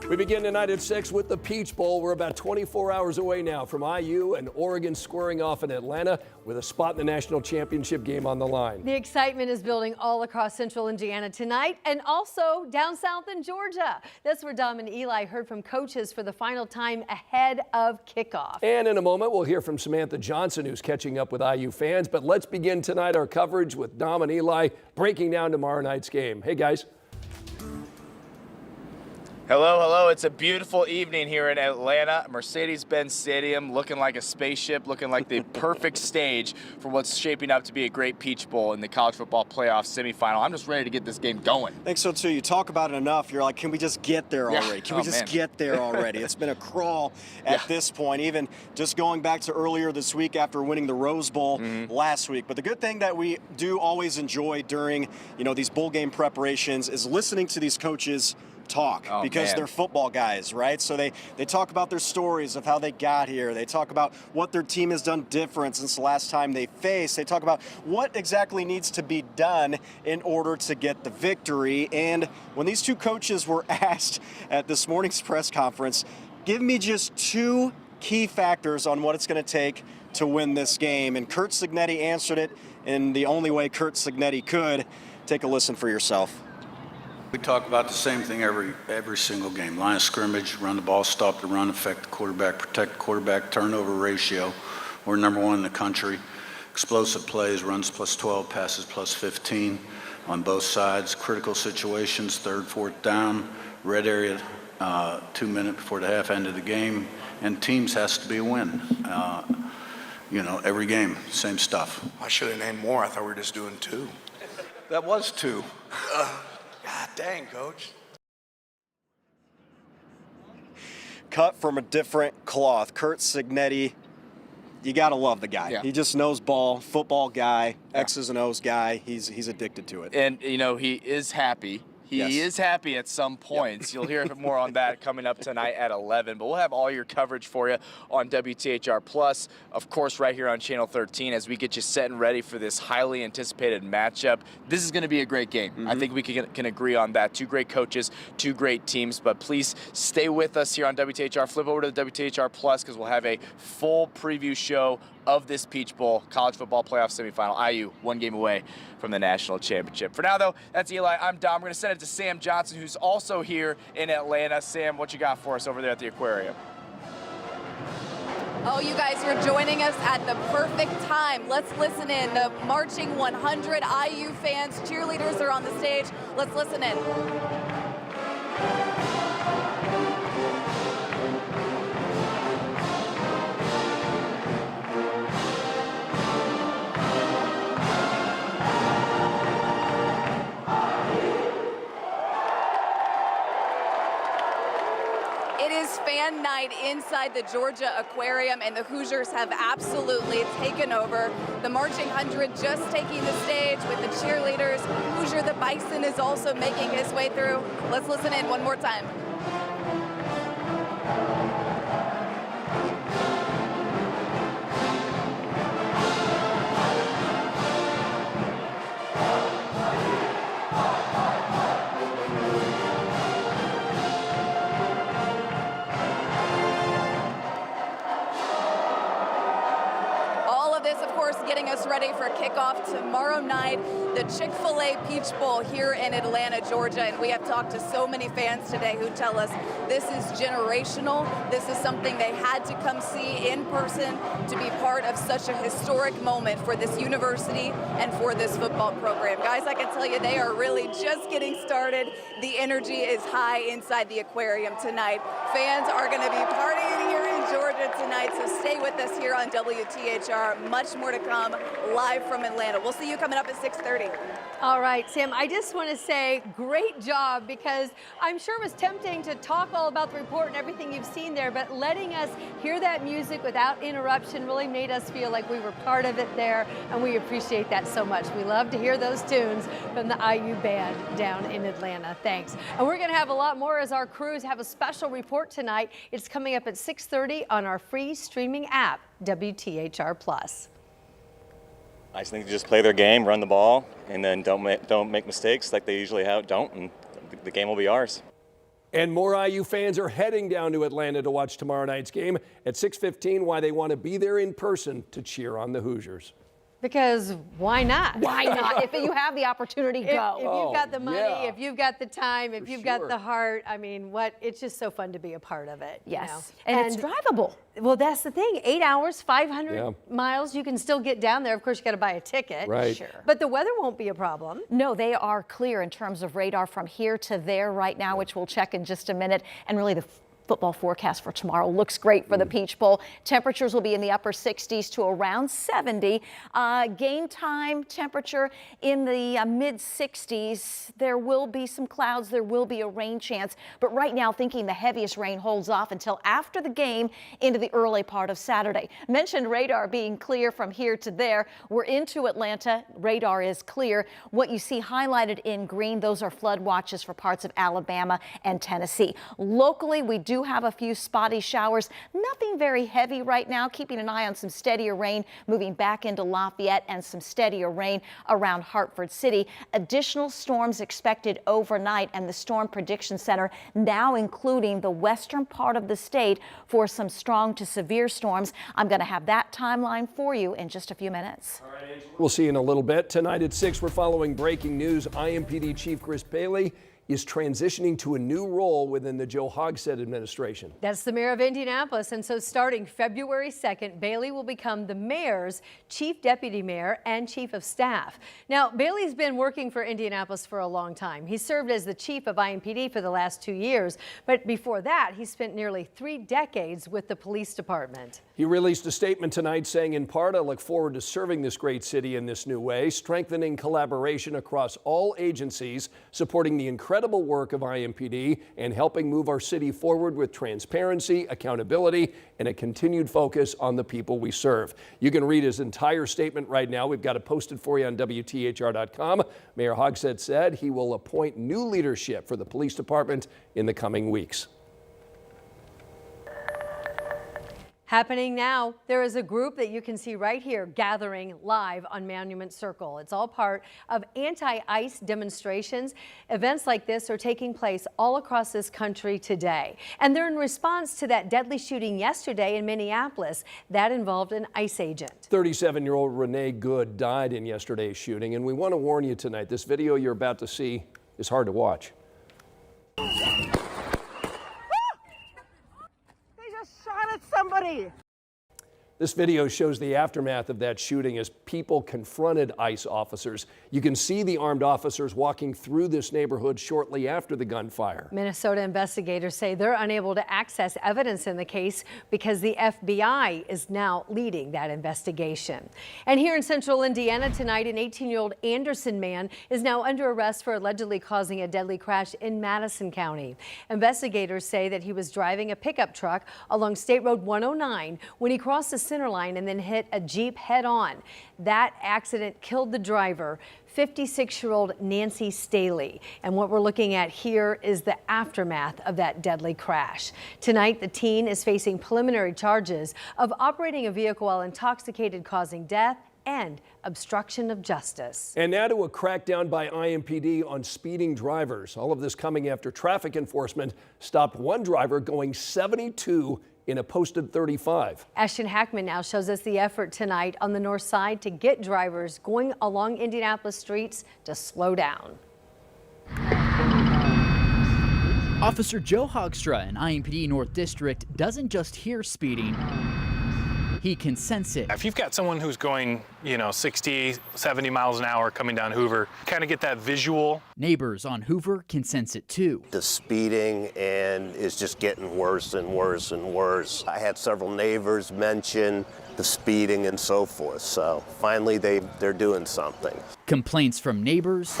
We begin tonight at 6 with the Peach Bowl. We're about 24 hours away now from IU and Oregon squaring off in Atlanta with a spot in the national championship game on the line. The excitement is building all across central Indiana tonight and also down south in Georgia. That's where Dom and Eli heard from coaches for the final time ahead of kickoff. And in a moment, we'll hear from Samantha Johnson, who's catching up with IU fans. But let's begin tonight our coverage with Dom and Eli breaking down tomorrow night's game. Hey, guys. Hello, hello. It's a beautiful evening here in Atlanta. Mercedes-Benz Stadium looking like a spaceship, looking like the perfect stage for what's shaping up to be a great Peach Bowl in the college football playoff semifinal. I'm just ready to get this game going. I think so too. You talk about it enough. You're like, can we just get there already? Can we just get there already? It's been a crawl at this point, even just going back to earlier this week after winning the Rose Bowl last week. But the good thing that we do always enjoy during, these bowl game preparations is listening to these coaches talk because they're football guys, right? So they talk about their stories of how they got here. They talk about what their team has done different since the last time they faced. They talk about what exactly needs to be done in order to get the victory. And when these two coaches were asked at this morning's press conference, give me just two key factors on what it's going to take to win this game. And Curt Cignetti answered it in the only way Curt Cignetti could. Take a listen for yourself. We talk about the same thing every single game. Line of scrimmage, run the ball, stop the run, affect the quarterback, protect the quarterback, turnover ratio. We're number one in the country. Explosive plays, runs plus 12, passes plus 15 on both sides. Critical situations, third, fourth down, red area, 2 minutes before the half end of the game. And teams has to be a win. Every game, same stuff. I should have named more. I thought we were just doing two. That was two. God dang, Coach. Cut from a different cloth. Curt Cignetti, you got to love the guy. Yeah. He just knows ball, football guy, X's and O's guy. He's addicted to it. And, he is happy. He is happy at some points. You'll hear more on that coming up tonight at 11. But we'll have all your coverage for you on WTHR Plus, of course, right here on Channel 13 as we get you set and ready for this highly anticipated matchup. This is going to be a great game. I think we can agree on that. Two great coaches, two great teams. But please stay with us here on WTHR. Flip over to the WTHR Plus because we'll have a full preview show of this Peach Bowl college football playoff semifinal. IU one game away from the national championship. For now, though, that's Eli. I'm Dom. We're going to send it to Sam Johnson, who's also here in Atlanta. Sam, what you got for us over there at the aquarium? Oh, you guys are joining us at the perfect time. Let's listen in. The marching 100 IU fans, cheerleaders are on the stage. Let's listen in. It is fan night inside the Georgia Aquarium, and the Hoosiers have absolutely taken over. The Marching 100 just taking the stage with the cheerleaders. Hoosier the Bison is also making his way through. Let's listen in one more time. Getting us ready for kickoff tomorrow night, the Chick-fil-A Peach Bowl here in Atlanta, Georgia. And we have talked to so many fans today who tell us this is generational. This is something they had to come see in person to be part of such a historic moment for this university and for this football program. Guys, I can tell you they are really just getting started. The energy is high inside the aquarium tonight. Fans are going to be partying here in Georgia tonight, so stay with us here on WTHR. Much more to come live from Atlanta. We'll see you coming up at 6:30. All right, Sam, I just want to say great job because I'm sure it was tempting to talk all about the report and everything you've seen there, but letting us hear that music without interruption really made us feel like we were part of it there, and we appreciate that so much. We love to hear those tunes from the IU band down in Atlanta. Thanks. And we're going to have a lot more as our crews have a special report tonight. It's coming up at 6:30 on our free streaming app, WTHR Plus. I just think they just play their game, run the ball, and then don't make mistakes like they usually don't, and the game will be ours. And more IU fans are heading down to Atlanta to watch tomorrow night's game at 6:15. Why they want to be there in person to cheer on the Hoosiers. Because why not? Why not? If you have the opportunity, go. If you've got the money, yeah. if you've got the time, if you've sure. got the heart, I mean, it's just so fun to be a part of it. Yes. You know? And it's drivable. Well, that's the thing. 8 hours, 500 Yeah. miles, you can still get down there. Of course, you got to buy a ticket. Right. Sure. But the weather won't be a problem. No, they are clear in terms of radar from here to there right now, which we'll check in just a minute. And really the football forecast for tomorrow looks great for the Peach Bowl. Temperatures will be in the upper 60s to around 70. Game time temperature in the mid 60s. There will be some clouds. There will be a rain chance. But right now, thinking the heaviest rain holds off until after the game into the early part of Saturday. Mentioned radar being clear from here to there. We're into Atlanta. Radar is clear. What you see highlighted in green, those are flood watches for parts of Alabama and Tennessee. Locally, we do have a few spotty showers. Nothing very heavy right now. Keeping an eye on some steadier rain moving back into Lafayette and some steadier rain around Hartford City. Additional storms expected overnight, and the Storm Prediction Center now including the western part of the state for some strong to severe storms. I'm going to have that timeline for you in just a few minutes. All right, Angela. We'll see you in a little bit. Tonight at 6, we're following breaking news. IMPD Chief Chris Bailey is transitioning to a new role within the Joe Hogsett administration. That's the mayor of Indianapolis. And so starting February 2nd, Bailey will become the mayor's chief deputy mayor and chief of staff. Now, Bailey's been working for Indianapolis for a long time. He served as the chief of IMPD for the last 2 years. But before that, he spent nearly 3 decades with the police department. He released a statement tonight saying, in part, I look forward to serving this great city in this new way, strengthening collaboration across all agencies, supporting the incredible work of IMPD, and helping move our city forward with transparency, accountability, and a continued focus on the people we serve. You can read his entire statement right now. We've got it posted for you on WTHR.com. Mayor Hogsett said he will appoint new leadership for the police department in the coming weeks. Happening now, there is a group that you can see right here gathering live on Monument Circle. It's all part of anti-ICE demonstrations. Events like this are taking place all across this country today. And they're in response to that deadly shooting yesterday in Minneapolis that involved an ICE agent. 37-year-old Renee Good died in yesterday's shooting, and we want to warn you tonight, this video you're about to see is hard to watch. Somebody. This video shows the aftermath of that shooting as people confronted ICE officers. You can see the armed officers walking through this neighborhood shortly after the gunfire. Minnesota investigators say they're unable to access evidence in the case because the FBI is now leading that investigation. And here in central Indiana tonight, an 18-year-old Anderson man is now under arrest for allegedly causing a deadly crash in Madison County. Investigators say that he was driving a pickup truck along State Road 109 when he crossed the center line and then hit a Jeep head-on. That accident killed the driver, 56-year-old Nancy Staley. And what we're looking at here is the aftermath of that deadly crash. Tonight, the teen is facing preliminary charges of operating a vehicle while intoxicated, causing death, and obstruction of justice. And now to a crackdown by IMPD on speeding drivers. All of this coming after traffic enforcement stopped one driver going 72 in a posted 35. Ashton Hackman now shows us the effort tonight on the north side to get drivers going along Indianapolis streets to slow down. Officer Joe Hogsett in IMPD North District doesn't just hear speeding, he can sense it. If you've got someone who's going, 60, 70 miles an hour coming down Hoover, kind of get that visual. Neighbors on Hoover can sense it too. The speeding and is just getting worse and worse and worse. I had several neighbors mention the speeding and so forth, so finally they're doing something. Complaints from neighbors,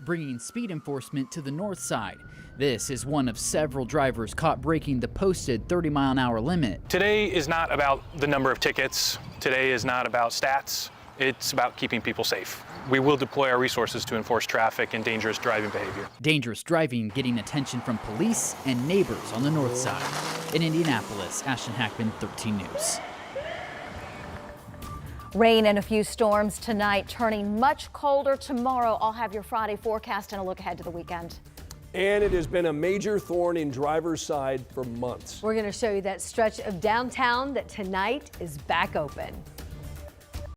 bringing speed enforcement to the north side. This is one of several drivers caught breaking the posted 30-mile-an-hour limit. Today is not about the number of tickets. Today is not about stats. It's about keeping people safe. We will deploy our resources to enforce traffic and dangerous driving behavior. Dangerous driving getting attention from police and neighbors on the north side. In Indianapolis, Ashton Hackman, 13 News. Rain and a few storms tonight, turning much colder tomorrow. I'll have your Friday forecast and a look ahead to the weekend. And it has been a major thorn in drivers' side for months. We're going to show you that stretch of downtown that tonight is back open.